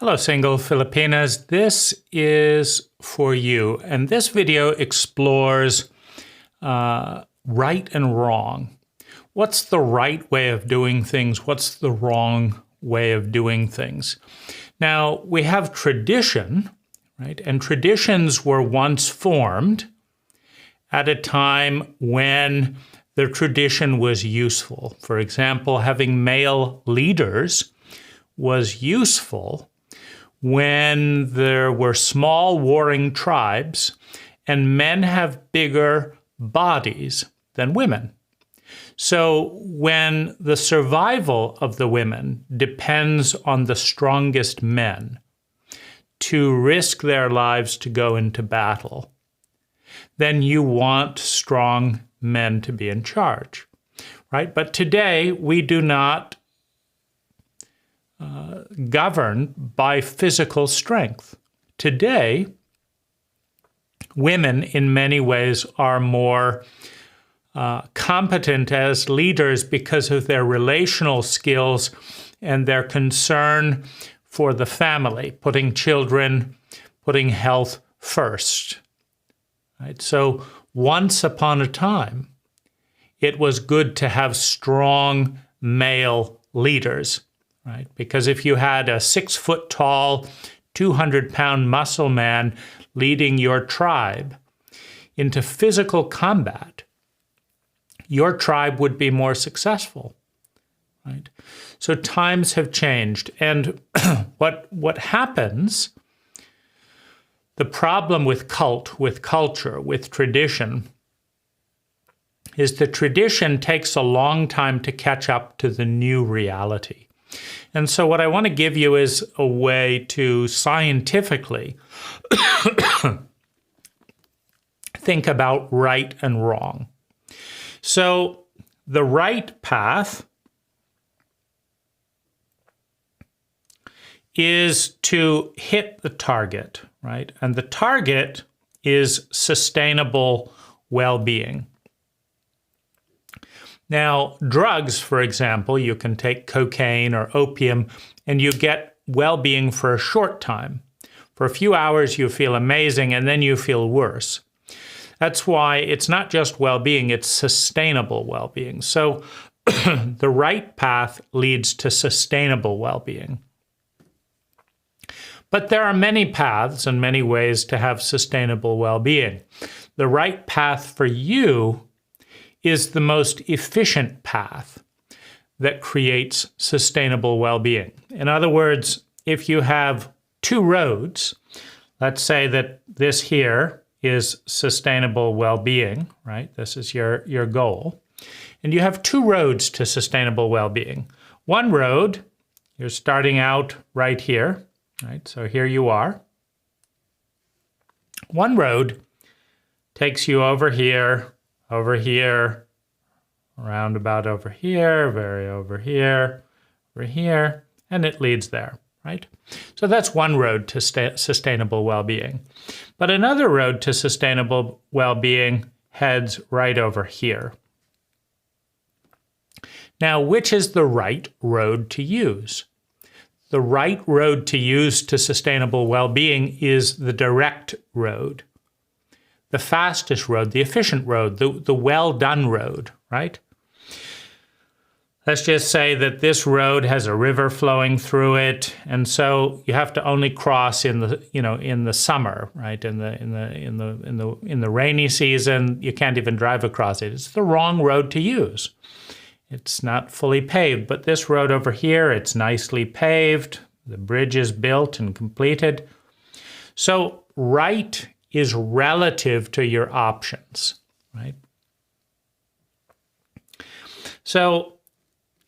Hello, single Filipinas. This is for you, and this video explores right and wrong. What's the right way of doing things? What's the wrong way of doing things? Now, we have tradition, right? And traditions were once formed at a time when the tradition was useful. For example, having male leaders was useful when there were small warring tribes and men have bigger bodies than women. So when the survival of the women depends on the strongest men to risk their lives to go into battle, then you want strong men to be in charge, right? But today we do not governed by physical strength. Today, women in many ways are more competent as leaders because of their relational skills and their concern for the family, putting children, putting health first. Right? So once upon a time, it was good to have strong male leaders. Right? Because if you had a 6-foot-tall, 200-pound muscle man leading your tribe into physical combat, your tribe would be more successful. Right? So times have changed. And what happens, the problem with culture, with tradition, is the tradition takes a long time to catch up to the new reality. And so what I want to give you is a way to scientifically think about right and wrong. So the right path is to hit the target, right? And the target is sustainable well-being. Now, drugs, for example, you can take cocaine or opium and you get well-being for a short time. For a few hours, you feel amazing and then you feel worse. That's why it's not just well-being, it's sustainable well-being. So the right path leads to sustainable well-being. But there are many paths and many ways to have sustainable well-being. The right path for you is the most efficient path that creates sustainable well-being. In other words, if you have two roads, let's say that this here is sustainable well-being, right? This is your goal. And you have two roads to sustainable well-being. One road, you're starting out right here, right? So here you are. One road takes you over here, around about over here, very over here, and it leads there, right? So that's one road to sustainable well-being. But another road to sustainable well-being heads right over here. Now, which is the right road to use? The right road to use to sustainable well-being is the direct road. The fastest road, the efficient road, the well-done road, right? Let's just say that this road has a river flowing through it, and so you have to only cross in the summer, right? In the rainy season, you can't even drive across it. It's the wrong road to use. It's not fully paved, but this road over here, it's nicely paved. The bridge is built and completed. So right is relative to your options, right? So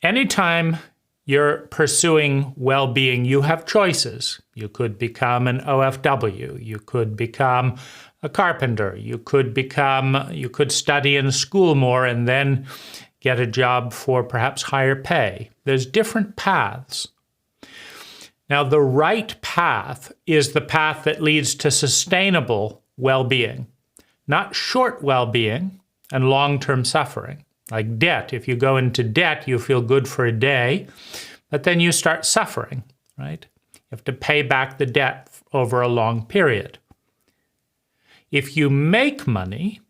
anytime you're pursuing well-being, you have choices. You could become an OFW. You could become a carpenter. You could study in school more and then get a job for perhaps higher pay. There's different paths. Now, the right path is the path that leads to sustainable well-being, not short well-being and long-term suffering. Like debt. If you go into debt, you feel good for a day, but then you start suffering, right? have to pay back the debt over a long period. If you make money,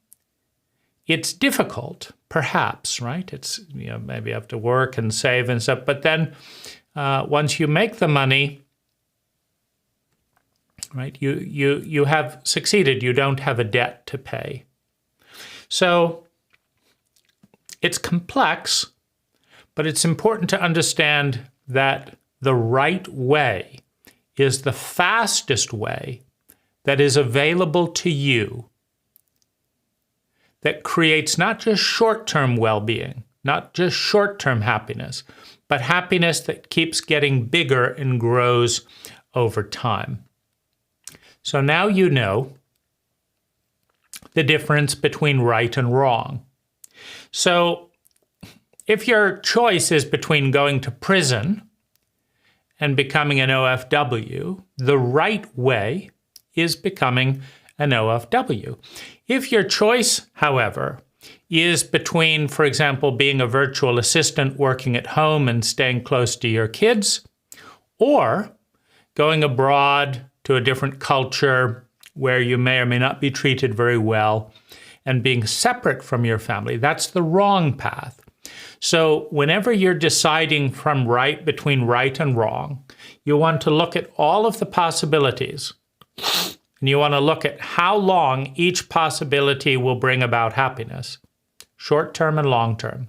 it's difficult, perhaps, right? It's, maybe you have to work and save and stuff, but then once you make the money, right, you have succeeded. You don't have a debt to pay. So it's complex, but it's important to understand that the right way is the fastest way that is available to you, that creates not just short-term well-being, not just short-term happiness, but happiness that keeps getting bigger and grows over time. So now you know the difference between right and wrong. So if your choice is between going to prison and becoming an OFW, the right way is becoming an OFW. If your choice, however, is between, for example, being a virtual assistant working at home and staying close to your kids, or going abroad to a different culture where you may or may not be treated very well and being separate from your family, that's the wrong path. So whenever you're deciding between right and wrong, you want to look at all of the possibilities. And you want to look at how long each possibility will bring about happiness, short-term and long-term.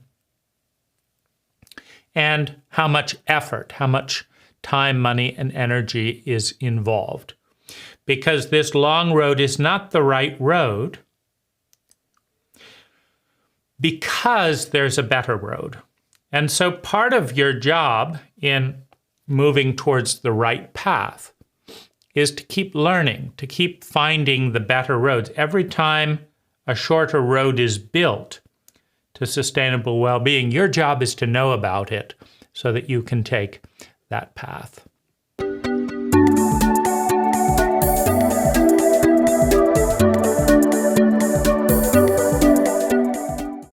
And how much effort, how much time, money, and energy is involved. Because this long road is not the right road, because there's a better road. And so part of your job in moving towards the right path is to keep learning, to keep finding the better roads. Every time a shorter road is built to sustainable well-being, your job is to know about it so that you can take that path.